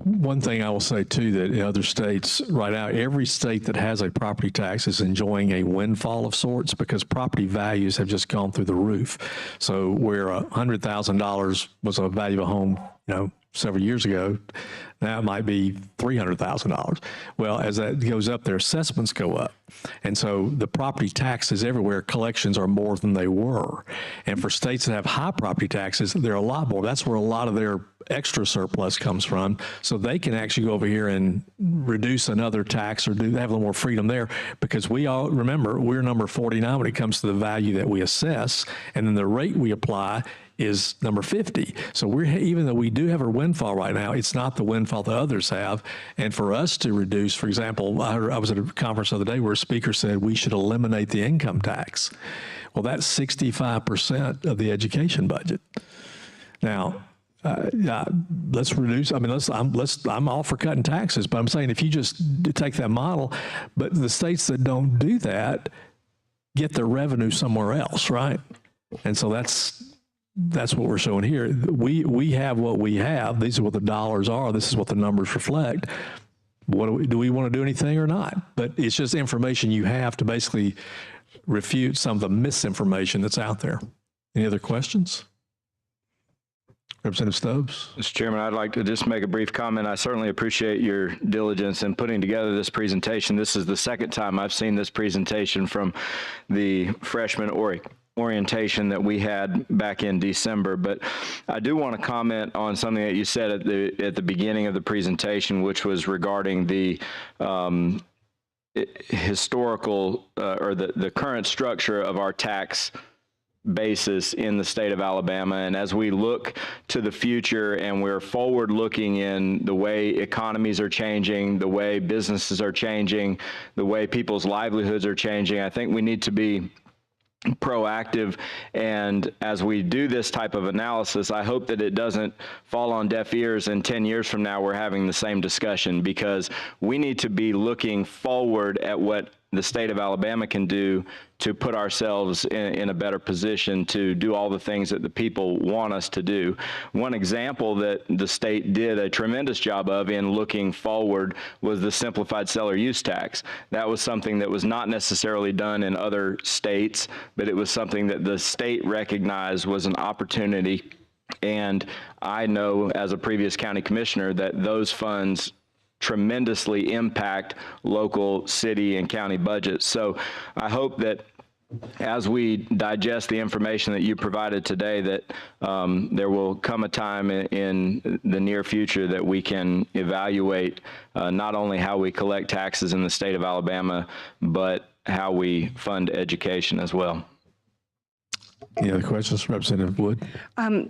One thing I will say, too, that in other states right now, every state that has a property tax is enjoying a windfall of sorts because property values have just gone through the roof. So where $100,000 was a value of a home, several years ago, now it might be $300,000. Well, as that goes up, their assessments go up. And so the property taxes everywhere, collections are more than they were. And for states that have high property taxes, they're a lot more. That's where a lot of their extra surplus comes from. So they can actually go over here and reduce another tax or have a little more freedom there, because we all remember we're number 49 when it comes to the value that we assess, and then the rate we apply is number 50. So even though we do have a windfall right now, it's not the windfall that others have. And for us to reduce, for example, I was at a conference the other day where a speaker said we should eliminate the income tax. Well, that's 65% of the education budget. Now, let's reduce. I mean, I'm all for cutting taxes, but I'm saying if you just take that model, but the states that don't do that get their revenue somewhere else, right? And so that's what we're showing here. We have what we have. These are what the dollars are. This is what the numbers reflect. Do we want to do anything or not? But it's just information you have to basically refute some of the misinformation that's out there. Any other questions? Representative Stubbs. Mr. Chairman, I'd like to just make a brief comment. I certainly appreciate your diligence in putting together this presentation. This is the second time I've seen this presentation from the freshman orientation that we had back in December. But I do want to comment on something that you said at the beginning of the presentation, which was regarding the historical or the current structure of our tax basis in the state of Alabama. And as we look to the future and we're forward looking in the way economies are changing, the way businesses are changing, the way people's livelihoods are changing, I think we need to be proactive. And as we do this type of analysis, I hope that it doesn't fall on deaf ears and 10 years from now we're having the same discussion, because we need to be looking forward at what the state of Alabama can do to put ourselves in a better position to do all the things that the people want us to do. One example that the state did a tremendous job of in looking forward was the simplified seller use tax. That was something that was not necessarily done in other states, but it was something that the state recognized was an opportunity. And I know as a previous county commissioner that those funds tremendously impact local city and county budgets. So I hope that as we digest the information that you provided today, that there will come a time in the near future that we can evaluate not only how we collect taxes in the state of Alabama, but how we fund education as well. Any other questions, Representative Wood?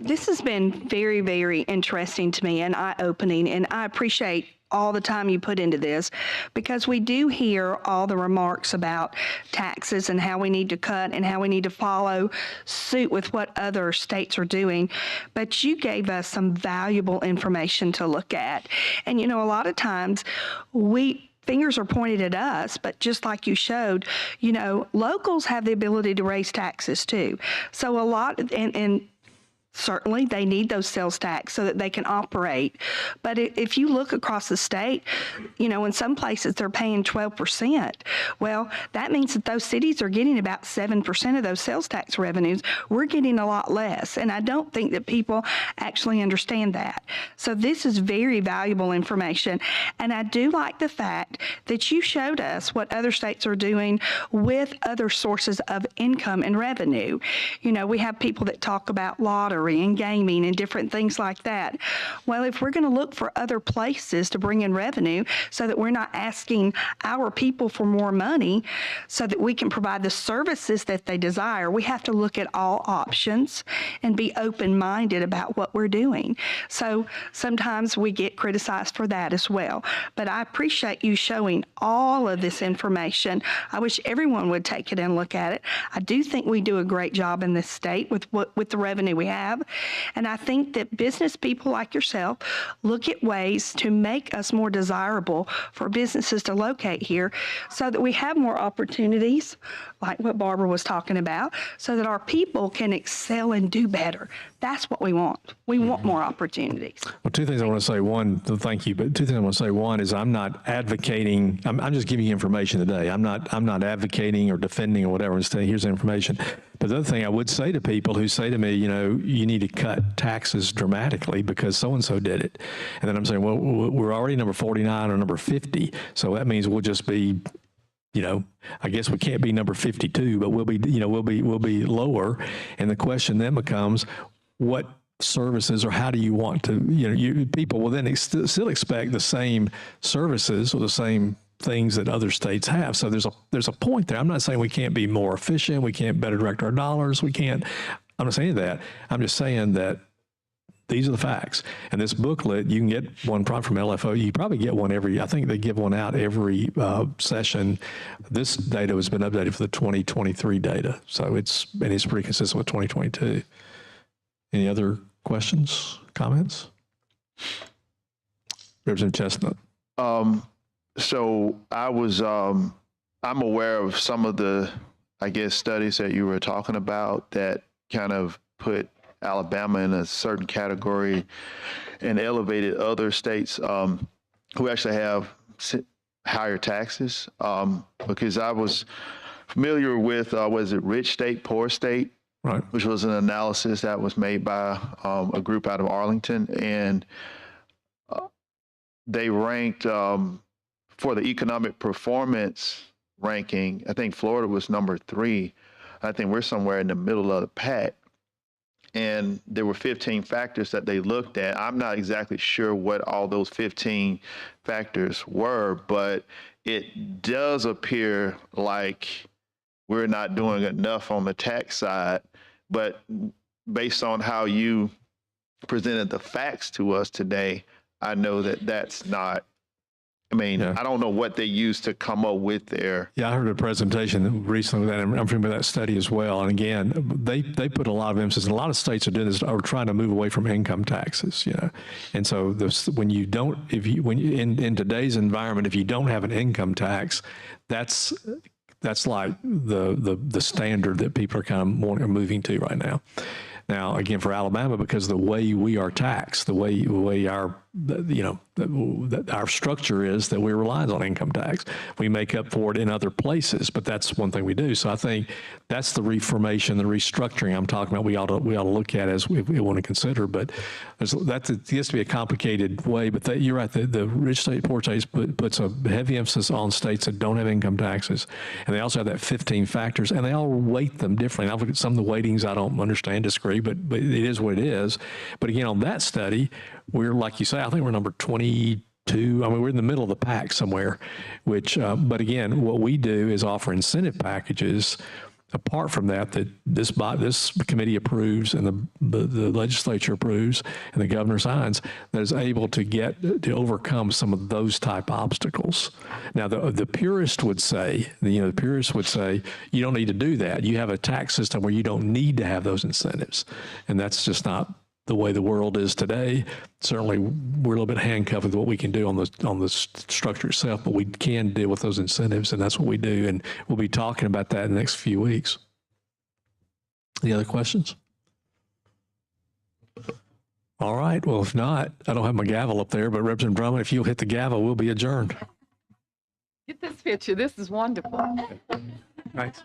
This has been very, very interesting to me and eye-opening, and I appreciate all the time you put into this, because we do hear all the remarks about taxes and how we need to cut and how we need to follow suit with what other states are doing. But you gave us some valuable information to look at. And, you know, a lot of times fingers are pointed at us, but just like you showed, you know, locals have the ability to raise taxes too. So a lot, and certainly they need those sales tax so that they can operate. But if you look across the state, you know, in some places they're paying 12%. Well, that means that those cities are getting about 7% of those sales tax revenues. We're getting a lot less. And I don't think that people actually understand that. So this is very valuable information. And I do like the fact that you showed us what other states are doing with other sources of income and revenue. You know, we have people that talk about lottery and gaming and different things like that. Well, if we're going to look for other places to bring in revenue so that we're not asking our people for more money so that we can provide the services that they desire, we have to look at all options and be open-minded about what we're doing. So sometimes we get criticized for that as well. But I appreciate you showing all of this information. I wish everyone would take it and look at it. I do think we do a great job in this state with the revenue we have. And I think that business people like yourself look at ways to make us more desirable for businesses to locate here so that we have more opportunities, like what Barbara was talking about, so that our people can excel and do better. That's what we want. We want more opportunities. Well, two things I want to say. One, thank you, but two things I want to say. One is I'm not advocating, I'm just giving you information today. I'm not advocating or defending or whatever. I'm just saying, here's the information. But the other thing I would say to people who say to me, you know, you need to cut taxes dramatically because so-and-so did it. And then I'm saying, well, we're already number 49 or number 50. So that means we'll just be, you know, I guess we can't be number 52, but we'll be, you know, we'll be lower. And the question then becomes, what services or how do you want to, you know, people will then still expect the same services or the same things that other states have. So there's a point there. I'm not saying we can't be more efficient. We can't better direct our dollars. We can't, I'm not saying that. I'm just saying that these are the facts. And this booklet, you can get one probably from LFO. You probably get one I think they give one out every session. This data has been updated for the 2023 data. So it's pretty consistent with 2022. Any other questions, comments? Representative Chestnut. So I was, I'm aware of some of the, I guess, studies that you were talking about that kind of put Alabama in a certain category and elevated other states who actually have higher taxes. Because I was familiar with, was it Rich State, Poor State? Right. Which was an analysis that was made by a group out of Arlington. And they ranked for the economic performance ranking, I think Florida was number 3. I think we're somewhere in the middle of the pack. And there were 15 factors that they looked at. I'm not exactly sure what all those 15 factors were, but it does appear like we're not doing enough on the tax side. But based on how you presented the facts to us today, I know that that's not, I mean, I don't know what they used to come up with there. Yeah, I heard a presentation recently that I'm familiar with that study as well. And again, they put a lot of emphasis, and a lot of states are doing this, are trying to move away from income taxes, you know. And so when you don't, in today's environment, if you don't have an income tax, that's like the standard that people are kind of moving to right now. Now, again, for Alabama, because the way we are taxed, the way our, you know, that our structure is that we rely on income tax. We make up for it in other places, but that's one thing we do. So I think that's the reformation, the restructuring I'm talking about. We ought to look at as we want to consider. But it gets to be a complicated way. But you're right. The rich state, poor states puts a heavy emphasis on states that don't have income taxes, and they also have that 15 factors, and they all weight them differently. I've looked at some of the weightings. I don't understand, disagree, but it is what it is. But again, on that study, we're, like you say, I think we're number 22. I mean, we're in the middle of the pack somewhere, which, but again, what we do is offer incentive packages apart from that this committee approves and the legislature approves and the governor signs, that is able to overcome some of those type obstacles. Now, the purist would say, you don't need to do that. You have a tax system where you don't need to have those incentives, and that's just not the way the world is today. Certainly, we're a little bit handcuffed with what we can do on the structure itself, but we can deal with those incentives, and that's what we do. And we'll be talking about that in the next few weeks. Any other questions? All right. Well, if not, I don't have my gavel up there, but Representative Drummond, if you'll hit the gavel, we'll be adjourned. Get this picture. This is wonderful. Thanks.